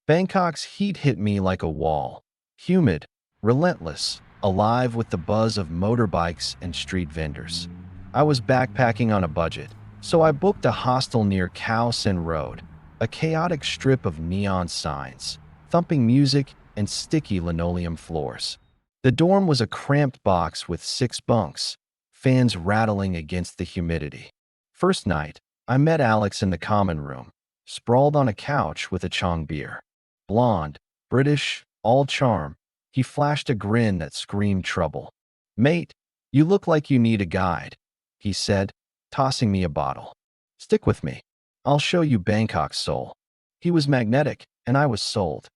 Bangkok's heat hit me like a wall. Humid, relentless, alive with the buzz of motorbikes and street vendors. I was backpacking on a budget, so I booked a hostel near Khao San Road, a chaotic strip of neon signs, thumping music, and sticky linoleum floors. The dorm was a cramped box with 6 bunks, fans rattling against the humidity. First night, I met Alex in the common room, sprawled on a couch with a Chong beer. Blonde, British, all charm, he flashed a grin that screamed trouble. "Mate, you look like you need a guide," he said, tossing me a bottle. "Stick with me. I'll show you Bangkok's soul." He was magnetic, and I was sold.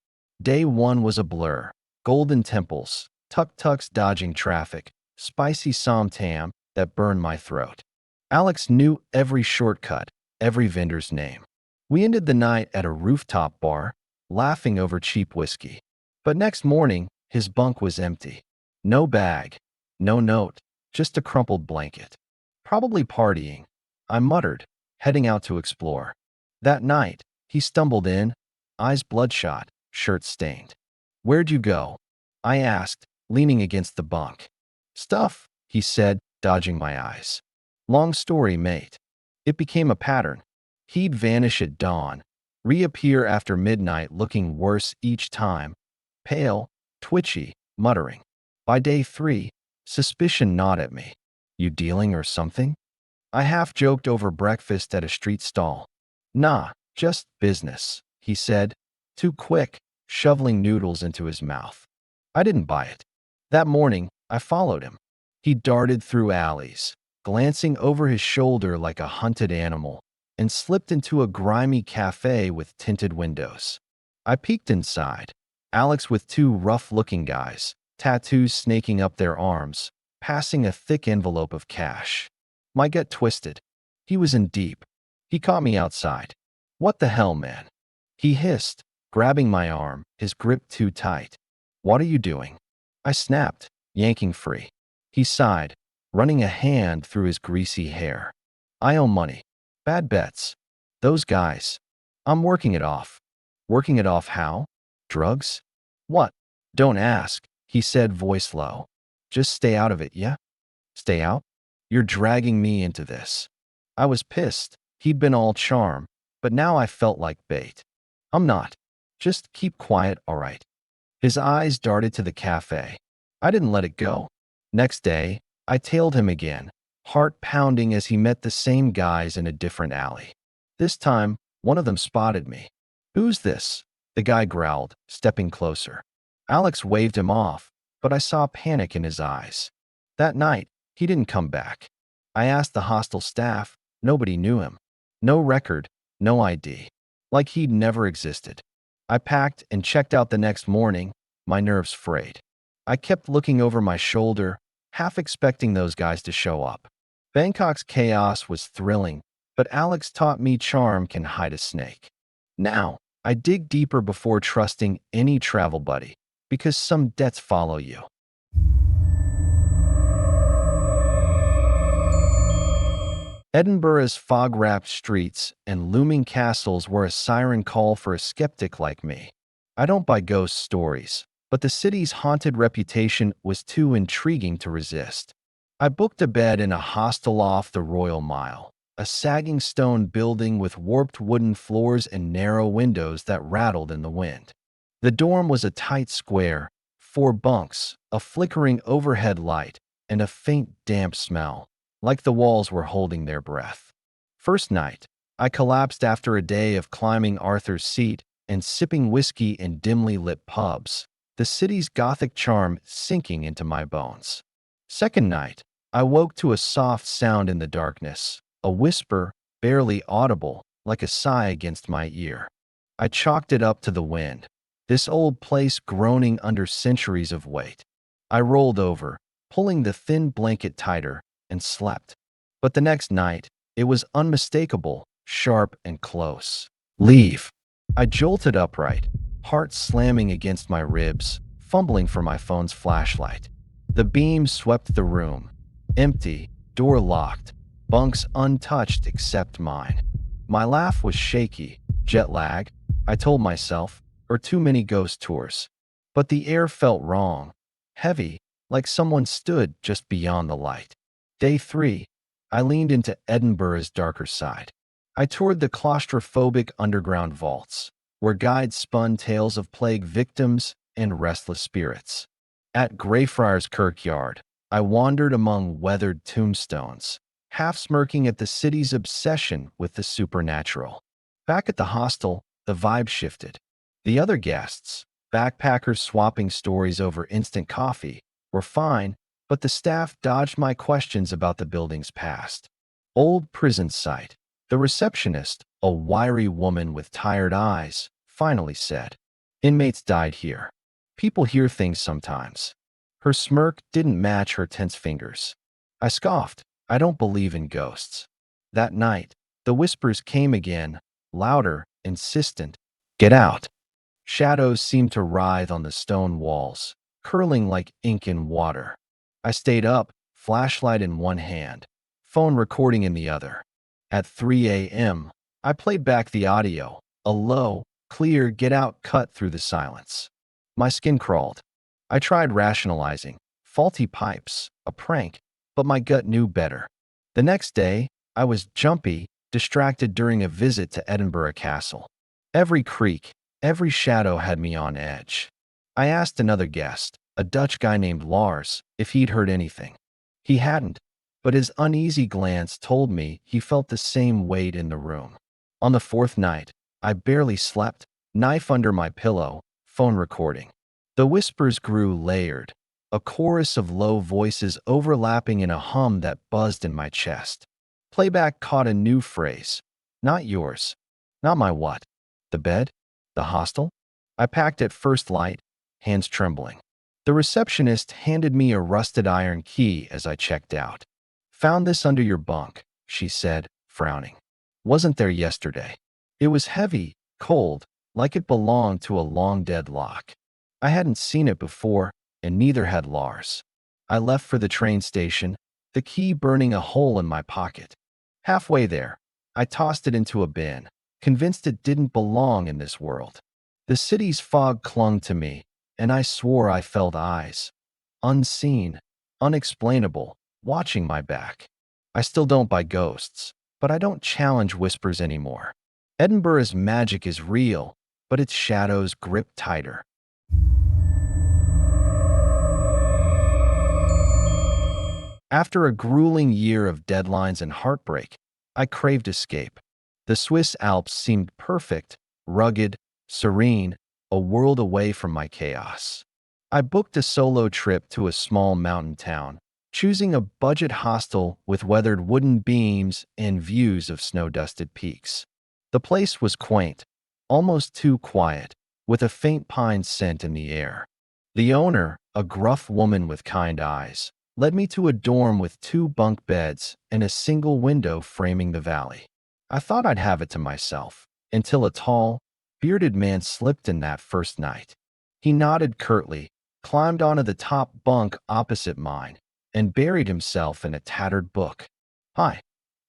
Day one was a blur. Golden temples, tuk-tuks dodging traffic, spicy som-tam that burned my throat. Alex knew every shortcut, every vendor's name. We ended the night at a rooftop bar, laughing over cheap whiskey. But next morning, his bunk was empty. No bag, no note, just a crumpled blanket. "Probably partying," I muttered, heading out to explore. That night, he stumbled in, eyes bloodshot, shirt stained. "Where'd you go?" I asked, leaning against the bunk. "Stuff," he said, dodging my eyes. "Long story, mate." It became a pattern. He'd vanish at dawn, reappear after midnight looking worse each time, pale, twitchy, muttering. By day 3, suspicion gnawed at me. "You dealing or something?" I half joked over breakfast at a street stall. "Nah, just business," he said, too quick, shoveling noodles into his mouth. I didn't buy it. That morning, I followed him. He darted through alleys, glancing over his shoulder like a hunted animal, and slipped into a grimy cafe with tinted windows. I peeked inside. Alex with 2 rough-looking guys, tattoos snaking up their arms, passing a thick envelope of cash. My gut twisted. He was in deep. He caught me outside. "What the hell, man?" he hissed, grabbing my arm, his grip too tight. "What are you doing?" I snapped, yanking free. He sighed, running a hand through his greasy hair. "I owe money. Bad bets. Those guys. I'm working it off." "Working it off how? Drugs?" "What?" "Don't ask," he said, voice low. "Just stay out of it, yeah?" "Stay out? You're dragging me into this." I was pissed. He'd been all charm, but now I felt like bait. "I'm not. Just keep quiet, all right?" His eyes darted to the cafe. I didn't let it go. Next day, I tailed him again, heart pounding as he met the same guys in a different alley. This time, one of them spotted me. "Who's this?" the guy growled, stepping closer. Alex waved him off, but I saw panic in his eyes. That night, he didn't come back. I asked the hostel staff. Nobody knew him. No record, no ID. Like he'd never existed. I packed and checked out the next morning, my nerves frayed. I kept looking over my shoulder, half expecting those guys to show up. Bangkok's chaos was thrilling, but Alex taught me charm can hide a snake. Now, I dig deeper before trusting any travel buddy, because some debts follow you. Edinburgh's fog-wrapped streets and looming castles were a siren call for a skeptic like me. I don't buy ghost stories, but the city's haunted reputation was too intriguing to resist. I booked a bed in a hostel off the Royal Mile, a sagging stone building with warped wooden floors and narrow windows that rattled in the wind. The dorm was a tight square, 4 bunks, a flickering overhead light, and a faint damp smell, like the walls were holding their breath. First night, I collapsed after a day of climbing Arthur's Seat and sipping whiskey in dimly lit pubs, the city's gothic charm sinking into my bones. Second night, I woke to a soft sound in the darkness, a whisper, barely audible, like a sigh against my ear. I chalked it up to the wind, this old place groaning under centuries of weight. I rolled over, pulling the thin blanket tighter, and slept. But the next night, it was unmistakable, sharp and close. "Leave." I jolted upright, heart slamming against my ribs, fumbling for my phone's flashlight. The beam swept the room. Empty, door locked, bunks untouched except mine. My laugh was shaky. Jet lag, I told myself, or too many ghost tours. But the air felt wrong, heavy, like someone stood just beyond the light. Day 3, I leaned into Edinburgh's darker side. I toured the claustrophobic underground vaults, where guides spun tales of plague victims and restless spirits. At Greyfriars Kirkyard, I wandered among weathered tombstones, half smirking at the city's obsession with the supernatural. Back at the hostel, the vibe shifted. The other guests, backpackers swapping stories over instant coffee, were fine, but the staff dodged my questions about the building's past. Old prison site. The receptionist, a wiry woman with tired eyes, finally said, "Inmates died here. People hear things sometimes." Her smirk didn't match her tense fingers. I scoffed. I don't believe in ghosts. That night, the whispers came again, louder, insistent. "Get out." Shadows seemed to writhe on the stone walls, curling like ink in water. I stayed up, flashlight in one hand, phone recording in the other. At 3 a.m., I played back the audio, a low, clear get out cut through the silence. My skin crawled. I tried rationalizing. Faulty pipes, a prank, but my gut knew better. The next day, I was jumpy, distracted during a visit to Edinburgh Castle. Every creak, every shadow had me on edge. I asked another guest, a Dutch guy named Lars, if he'd heard anything. He hadn't, but his uneasy glance told me he felt the same weight in the room. On the fourth night, I barely slept, knife under my pillow, phone recording. The whispers grew layered, a chorus of low voices overlapping in a hum that buzzed in my chest. Playback caught a new phrase. "Not yours." Not my what? The bed? The hostel? I packed at first light, hands trembling. The receptionist handed me a rusted iron key as I checked out. "Found this under your bunk," she said, frowning. "Wasn't there yesterday." It was heavy, cold, like it belonged to a long-dead lock. I hadn't seen it before, and neither had Lars. I left for the train station, the key burning a hole in my pocket. Halfway there, I tossed it into a bin, convinced it didn't belong in this world. The city's fog clung to me, and I swore I felt eyes. Unseen, unexplainable, watching my back. I still don't buy ghosts, but I don't challenge whispers anymore. Edinburgh's magic is real, but its shadows grip tighter. After a grueling year of deadlines and heartbreak, I craved escape. The Swiss Alps seemed perfect, rugged, serene, a world away from my chaos. I booked a solo trip to a small mountain town, choosing a budget hostel with weathered wooden beams and views of snow-dusted peaks. The place was quaint, almost too quiet, with a faint pine scent in the air. The owner, a gruff woman with kind eyes, led me to a dorm with 2 bunk beds and a single window framing the valley. I thought I'd have it to myself, until a tall, bearded man slipped in that first night. He nodded curtly, climbed onto the top bunk opposite mine, and buried himself in a tattered book. "Hi,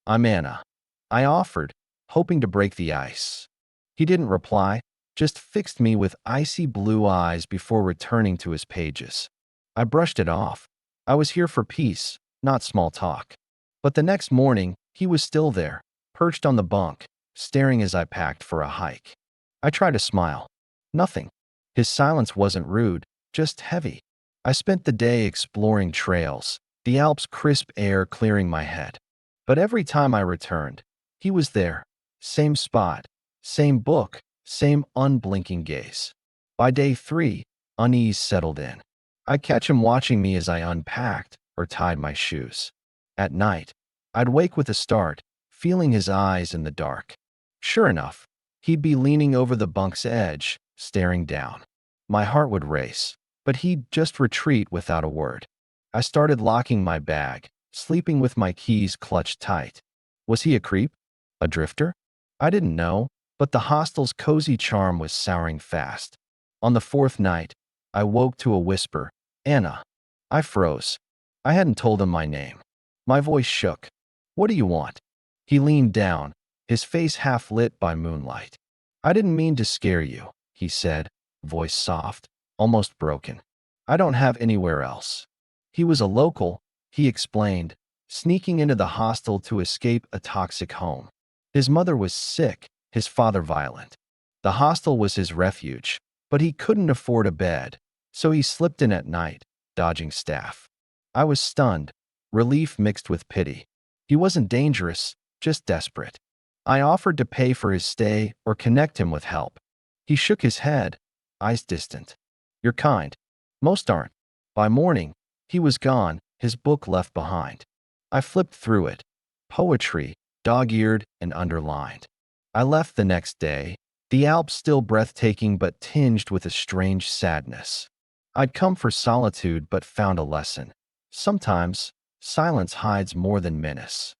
I'm Anna," I offered, hoping to break the ice. He didn't reply, just fixed me with icy blue eyes before returning to his pages. I brushed it off. I was here for peace, not small talk. But the next morning, he was still there, perched on the bunk, staring as I packed for a hike. I tried to smile. Nothing. His silence wasn't rude, just heavy. I spent the day exploring trails, the Alps' crisp air clearing my head. But every time I returned, he was there. Same spot, same book, same unblinking gaze. By day 3, unease settled in. I'd catch him watching me as I unpacked or tied my shoes. At night, I'd wake with a start, feeling his eyes in the dark. Sure enough, he'd be leaning over the bunk's edge, staring down. My heart would race, but he'd just retreat without a word. I started locking my bag, sleeping with my keys clutched tight. Was he a creep? A drifter? I didn't know, but the hostel's cozy charm was souring fast. On the 4th night, I woke to a whisper, "Anna." I froze. I hadn't told him my name. My voice shook. "What do you want?" He leaned down, his face half lit by moonlight. "I didn't mean to scare you," he he said, voice soft, almost broken. I don't have anywhere else. He was a local, he explained, sneaking into the hostel to escape a toxic home. His mother was sick, his father violent. The hostel was his refuge, but he couldn't afford a bed, so he slipped in at night, dodging staff. I was stunned, relief mixed with pity. He wasn't dangerous, just desperate. I offered to pay for his stay or connect him with help. He shook his head, eyes distant. You're kind. Most aren't. By morning, he was gone, his book left behind. I flipped through it. Poetry, dog-eared and underlined. I left the next day, the Alps still breathtaking but tinged with a strange sadness. I'd come for solitude but found a lesson. Sometimes, silence hides more than menace.